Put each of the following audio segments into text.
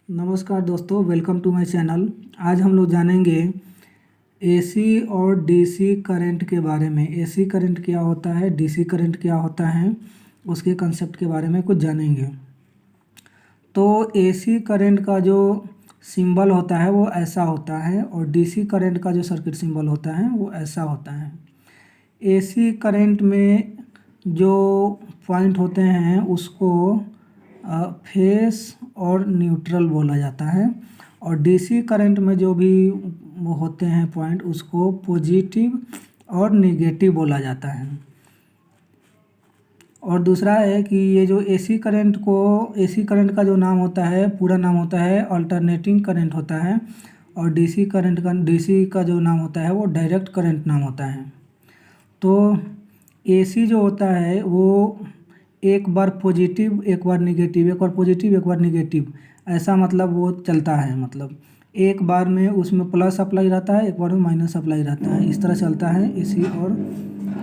नमस्कार दोस्तों, welcome to my channel. आज हम लोग जानेंगे एसी और डीसी करंट के बारे में। एसी करंट क्या होता है, डीसी करंट क्या होता है, उसके कंसेप्ट के बारे में कुछ जानेंगे। तो एसी करंट का जो सिंबल होता है वो ऐसा होता है और डीसी करंट का जो सर्किट सिंबल होता है वो ऐसा होता है। एसी करंट में जो पॉइंट होते हैं उसको फेस और न्यूट्रल बोला जाता है और डीसी करंट में जो भी वो होते हैं पॉइंट उसको पॉजिटिव और निगेटिव बोला जाता है। और दूसरा है कि ये जो एसी करंट का जो नाम होता है, पूरा नाम होता है अल्टरनेटिंग करंट होता है और डीसी का जो नाम होता है वो डायरेक्ट करंट नाम होता है। तो एसी जो होता है वो एक बार पॉजिटिव एक बार निगेटिव, एक बार पॉजिटिव एक बार निगेटिव, ऐसा मतलब वो चलता है। मतलब एक बार में उसमें प्लस अप्लाई रहता है, एक बार में माइनस अप्लाई रहता है, इस तरह चलता है एसी। और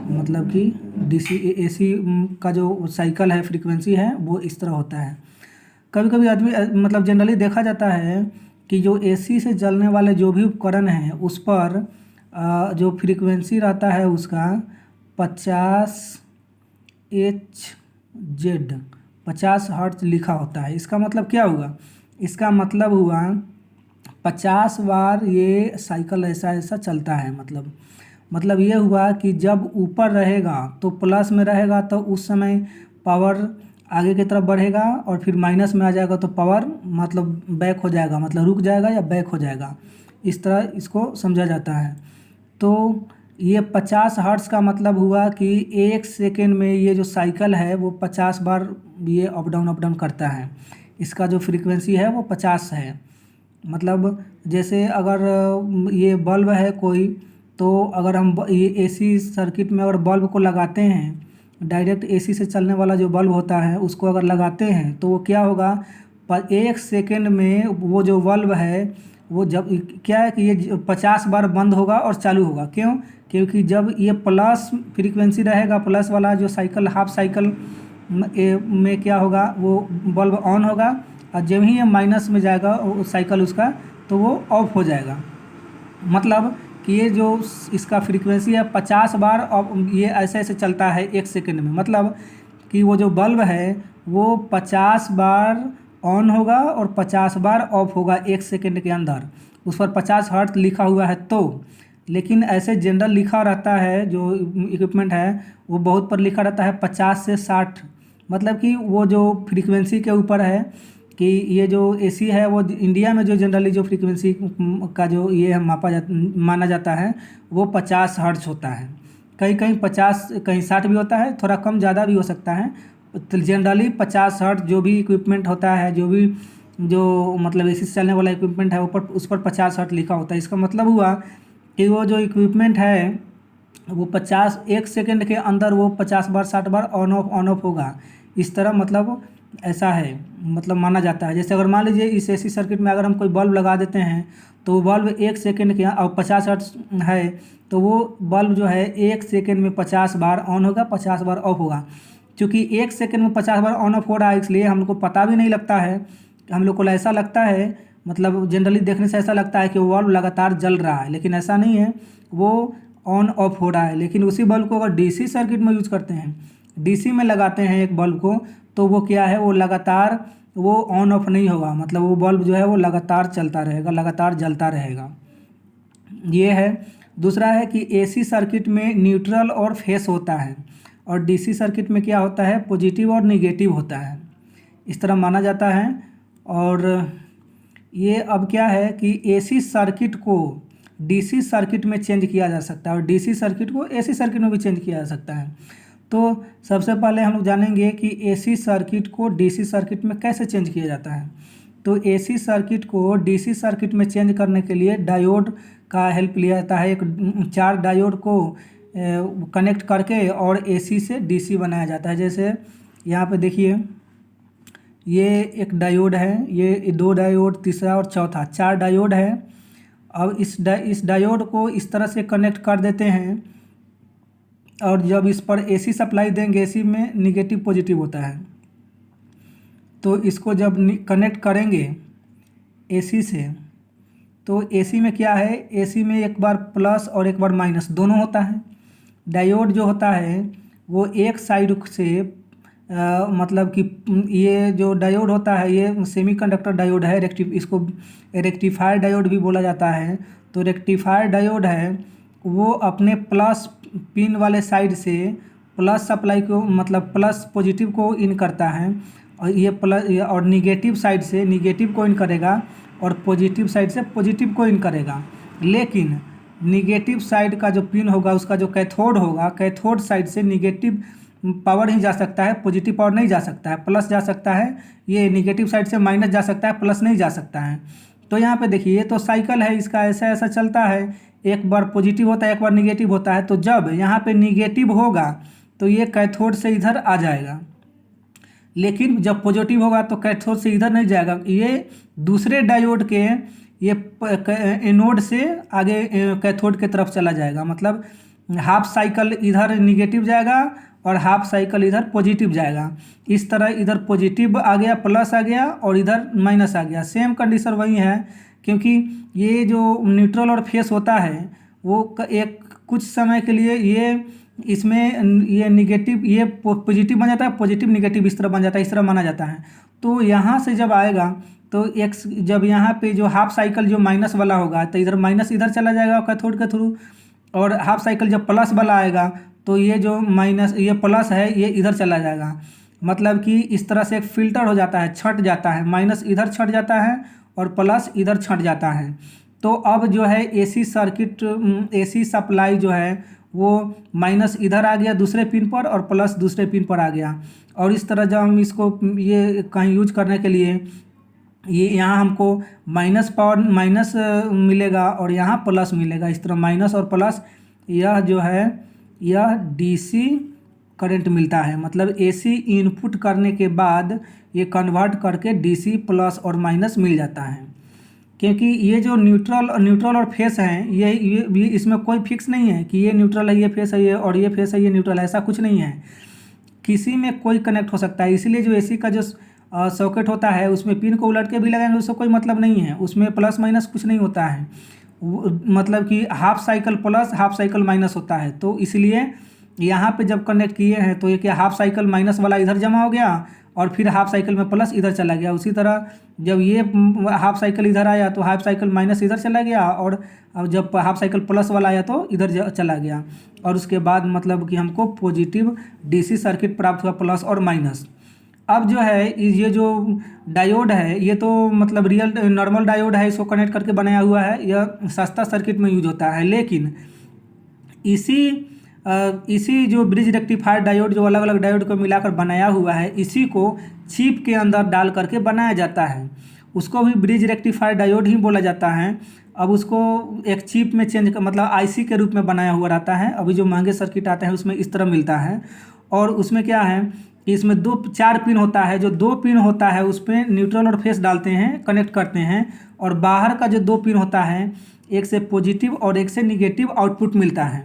मतलब कि डीसी एसी का जो साइकिल है, फ्रीक्वेंसी है, वो इस तरह होता है। कभी कभी आदमी मतलब जनरली देखा जाता है कि जो एसी से चलने वाले जो भी उपकरण हैं उस पर जो फ्रीक्वेंसी रहता है उसका 50 Hz 50 हर्ट्ज लिखा होता है। इसका मतलब क्या हुआ? इसका मतलब हुआ 50 बार ये साइकिल ऐसा ऐसा चलता है। मतलब ये हुआ कि जब ऊपर रहेगा तो प्लस में रहेगा तो उस समय पावर आगे की तरफ बढ़ेगा और फिर माइनस में आ जाएगा तो पावर मतलब बैक हो जाएगा, मतलब रुक जाएगा या बैक हो जाएगा। इस तरह इसको समझा जाता है। तो ये 50 हर्ट्ज का मतलब हुआ कि 1 सेकेंड में ये जो साइकिल है वो 50 बार ये अप डाउन करता है। इसका जो फ्रीक्वेंसी है वो 50 है। मतलब जैसे अगर ये बल्ब है कोई, तो अगर हम ये एसी सर्किट में अगर बल्ब को लगाते हैं, डायरेक्ट एसी से चलने वाला जो बल्ब होता है उसको अगर लगाते हैं तो वो क्या होगा, पर 1 सेकेंड में वो जो बल्ब है वो जब क्या है कि ये 50 बार बंद होगा और चालू होगा। क्यों? क्योंकि जब ये प्लस फ्रीक्वेंसी रहेगा, प्लस वाला जो साइकिल हाफ साइकिल में क्या होगा, वो बल्ब ऑन होगा और जब ही ये माइनस में जाएगा साइकिल उसका, तो वो ऑफ हो जाएगा। मतलब कि ये जो इसका फ्रीक्वेंसी है 50 बार, अब ये ऐसे ऐसे चलता है 1 सेकेंड में। मतलब कि वो जो बल्ब है वो 50 बार ऑन होगा और 50 बार ऑफ होगा 1 सेकेंड के अंदर। उस पर 50 हर्ट्ज लिखा हुआ है तो, लेकिन ऐसे जनरल लिखा रहता है जो इक्विपमेंट है वो बहुत पर लिखा रहता है 50 से 60। मतलब कि वो जो फ्रीक्वेंसी के ऊपर है कि ये जो एसी है वो इंडिया में जो जनरली जो फ्रीक्वेंसी का जो ये माना जाता है वो 50 हर्ट्ज होता है। कहीं कहीं 50, कहीं 60 भी होता है, थोड़ा कम ज़्यादा भी हो सकता है। तो जनरली 50 हर्ट्ज जो भी इक्विपमेंट होता है, जो मतलब एसी से चलने वाला इक्विपमेंट है ऊपर उस पर 50 हर्ट्ज लिखा होता है। इसका मतलब हुआ कि वो जो इक्विपमेंट है वो 1 सेकेंड के अंदर वो 50 बार 60 बार ऑन ऑफ होगा। इस तरह मतलब ऐसा है, मतलब माना जाता है। जैसे अगर मान लीजिए इस एसी सर्किट में अगर हम कोई बल्ब लगा देते हैं तो वो बल्ब 1 सेकेंड के और 50 हर्ट्ज है तो वो बल्ब जो है 1 सेकेंड में 50 बार ऑन होगा, 50 बार ऑफ होगा। क्योंकि 1 सेकेंड में 50 बार ऑन ऑफ हो रहा है इसलिए हम लोग को पता भी नहीं लगता है। हम लोग को ऐसा लगता है, मतलब जनरली देखने से ऐसा लगता है कि वो बल्ब लगातार जल रहा है, लेकिन ऐसा नहीं है, वो ऑन ऑफ हो रहा है। लेकिन उसी बल्ब को अगर डीसी सर्किट में यूज करते हैं, डीसी में लगाते हैं एक बल्ब को, तो वो क्या है, वो लगातार वो ऑन ऑफ नहीं होगा। मतलब वो बल्ब जो है वो लगातार चलता रहेगा, लगातार जलता रहेगा। ये है। दूसरा है कि एसी सर्किट में न्यूट्रल और फेस होता है और डीसी सर्किट में क्या होता है, पॉजिटिव और निगेटिव होता है। इस तरह माना जाता है। और ये अब क्या है कि एसी सर्किट को डीसी सर्किट में चेंज किया जा सकता है और डीसी सर्किट को एसी सर्किट में भी चेंज किया जा सकता है। तो सबसे पहले हम लोग जानेंगे कि एसी सर्किट को डीसी सर्किट में कैसे चेंज किया जाता है। तो एसी सर्किट को डीसी सर्किट में चेंज करने के लिए डायोड का हेल्प लिया जाता है। 4 डायोड को कनेक्ट करके और एसी से डीसी बनाया जाता है। जैसे यहाँ पे देखिए, ये एक डायोड है, ये 2 डायोड, तीसरा और चौथा, 4 डायोड है। अब इस डायोड को इस तरह से कनेक्ट कर देते हैं और जब इस पर एसी सप्लाई देंगे, एसी में निगेटिव पॉजिटिव होता है, तो इसको जब कनेक्ट करेंगे एसी से, तो एसी में क्या है, एसी में एक बार प्लस और एक बार माइनस दोनों होता है। डायोड जो होता है वो एक साइड से मतलब कि ये जो डायोड होता है ये सेमीकंडक्टर डायोड है, इसको रेक्टिफायर डायोड भी बोला जाता है। तो रेक्टिफायर डायोड है वो अपने प्लस पिन वाले साइड से प्लस सप्लाई को मतलब प्लस पॉजिटिव को इन करता है, और ये प्लस और निगेटिव साइड से निगेटिव को इन करेगा और पॉजिटिव साइड से पॉजिटिव को इन करेगा। लेकिन निगेटिव साइड का जो पिन होगा उसका जो कैथोड होगा, कैथोड साइड से निगेटिव पावर ही जा सकता है, पॉजिटिव पावर नहीं जा सकता है, प्लस जा सकता है। ये निगेटिव साइड से माइनस जा सकता है, प्लस नहीं जा सकता है। तो यहाँ पे देखिए ये तो साइकिल है, इसका ऐसा ऐसा चलता है, एक बार पॉजिटिव होता है एक बार निगेटिव होता है। तो जब यहाँ पे निगेटिव होगा तो ये कैथोड से इधर आ जाएगा, लेकिन जब पॉजिटिव होगा तो कैथोड से इधर नहीं जाएगा, ये दूसरे डायोड के ये एनोड से आगे कैथोड के तरफ चला जाएगा। मतलब हाफ साइकिल इधर निगेटिव जाएगा और हाफ साइकिल इधर पॉजिटिव जाएगा। इस तरह इधर पॉजिटिव आ गया, प्लस आ गया और इधर माइनस आ गया। सेम कंडीशन वही है, क्योंकि ये जो न्यूट्रल और फेस होता है वो एक कुछ समय के लिए ये इसमें ये निगेटिव ये पॉजिटिव बन जाता है, पॉजिटिव निगेटिव इस तरह बन जाता है, इस तरह माना जाता है। तो यहाँ से जब आएगा तो एक्स जब यहाँ पे जो हाफ साइकिल जो माइनस वाला होगा तो इधर माइनस इधर चला जाएगा कैथोड के थ्रू, और हाफ साइकिल जब प्लस वाला आएगा तो ये जो माइनस ये प्लस है ये इधर चला जाएगा। मतलब कि इस तरह से एक फ़िल्टर हो जाता है, छट जाता है, माइनस इधर छट जाता है और प्लस इधर छट जाता है। तो अब जो है एसी सर्किट एसी सप्लाई जो है वो माइनस इधर आ गया दूसरे पिन पर और प्लस दूसरे पिन पर आ गया। और इस तरह जब हम इसको ये कहीं यूज करने के लिए ये यहाँ हमको माइनस पावर माइनस मिलेगा और यहाँ प्लस मिलेगा, इस तरह माइनस और प्लस यह जो है यह डीसी करंट मिलता है। मतलब एसी इनपुट करने के बाद ये कन्वर्ट करके डीसी प्लस और माइनस मिल जाता है। क्योंकि ये जो न्यूट्रल और फेस हैं ये इसमें कोई फिक्स नहीं है कि ये न्यूट्रल है ये फेस है ये और ये फेस है ये न्यूट्रल है, ऐसा कुछ नहीं है, किसी में कोई कनेक्ट हो सकता है। इसीलिए जो एसी का जो सॉकेट होता है उसमें पिन को उलट के भी लगाएंगे उससे कोई मतलब नहीं है, उसमें प्लस माइनस कुछ नहीं होता है। मतलब कि half cycle plus half cycle minus होता है। तो इसलिए यहाँ पे जब कनेक्ट किए हैं तो ये क्या हाफ साइकिल माइनस वाला इधर जमा हो गया और फिर हाफ साइकिल में प्लस इधर चला गया। उसी तरह जब ये हाफ साइकिल इधर आया तो हाफ साइकिल माइनस इधर चला गया और जब हाफ साइकिल प्लस वाला आया तो इधर चला गया। और उसके बाद मतलब कि हमको पॉजिटिव डीसी सर्किट प्राप्त हुआ, प्लस और माइनस। अब जो है ये जो डायोड है ये तो मतलब रियल नॉर्मल डायोड है, इसको कनेक्ट करके बनाया हुआ है, यह सस्ता सर्किट में यूज होता है। लेकिन इसी जो ब्रिज रेक्टिफायर डायोड जो अलग अलग डायोड को मिलाकर बनाया हुआ है इसी को चिप के अंदर डाल करके बनाया जाता है, उसको भी ब्रिज रेक्टिफायर डायोड ही बोला जाता है। अब उसको एक चिप में चेंज कर मतलब आईसी के रूप में बनाया हुआ रहता है। अभी जो महंगे सर्किट आते हैं उसमें इस तरह मिलता है। और उसमें क्या है कि इसमें 4 पिन होता है, जो 2 पिन होता है उस पर न्यूट्रल और फेस डालते हैं, कनेक्ट करते हैं, और बाहर का जो 2 पिन होता है एक से पॉजिटिव और एक से निगेटिव आउटपुट मिलता है।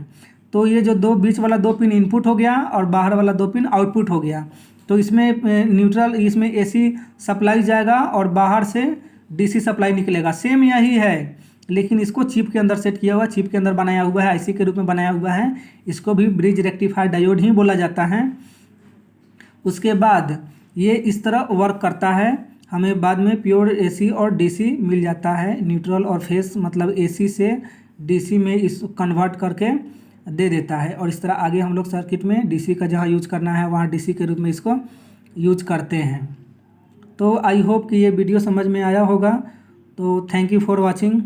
तो ये जो बीच वाला 2 पिन इनपुट हो गया और बाहर वाला 2 पिन आउटपुट हो गया। तो इसमें न्यूट्रल इसमें एसी सप्लाई जाएगा और बाहर से डीसी सप्लाई निकलेगा। सेम यही है, लेकिन इसको चिप के अंदर सेट किया हुआ, चिप के अंदर बनाया हुआ है, आईसी के रूप में बनाया हुआ है। इसको भी ब्रिज रेक्टिफायर डायोड ही बोला जाता है। उसके बाद ये इस तरह वर्क करता है, हमें बाद में प्योर एसी और डीसी मिल जाता है। न्यूट्रल और फेस मतलब एसी से डीसी में इस कन्वर्ट करके दे देता है। और इस तरह आगे हम लोग सर्किट में डीसी का जहाँ यूज करना है वहाँ डीसी के रूप में इसको यूज करते हैं। तो आई होप कि ये वीडियो समझ में आया होगा। तो थैंक यू फॉर वॉचिंग।